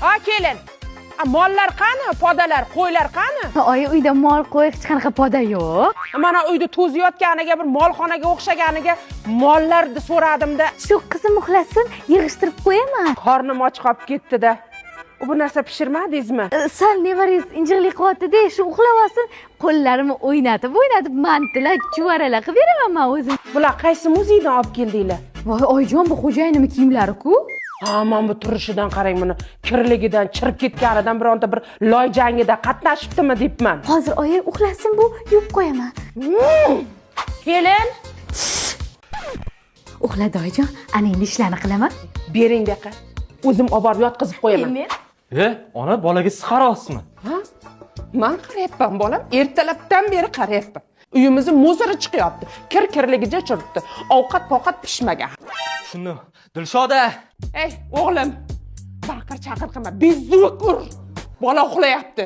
Ha kelin. Mollar qani? Podalar, qo'ylar qani? Oyi, uyda mol, qo'y, hech qanaqa poda yo'q. Mana uyda to'ziyotganiga, bir molxonaga o'xshaganiga mollarni so'radimda. Shu qizim uxlasin, yig'ishtirib qo'yaman. Qornim och qolib ketdi-da. Bu narsa pishirmadingizmi? Sal nevaringiz injiqli qilyapti-da, shu uxlab olsin, qo'llarimni o'ynatib mantilar, chuvaralar qilib beraman men o'zim. Bular qaysi muzeydan olib keldinglar? Voy, oyijon, bu xo'jayinimning kiyimlari-ku. Ha, men bu turishidan qarang, buni kirligidan, chirib ketganidan bironta bir loy jangida qatnashibdimi debman. Hozir oyi uxlasin, bu yuvib qo'yaman. Kelin, Uxladi oyijon, ana endi ishlarni qilaman. bering daqa. O'zim olib borib yotqizib qo'yaman. Ona bolaga qarayapsizmi? Ha? Men qarayapman, bolam. Ertalabdan beri qarayapman. Uyimizni muziri chiqyapti. Kir-kirligicha chiribdi. Ovqat-poqat pishmagan. Shuni, Dilshoda. Ey, o'g'lim. Baqir-chaqir qilma. Bezuk ur. Bola uxlayapti.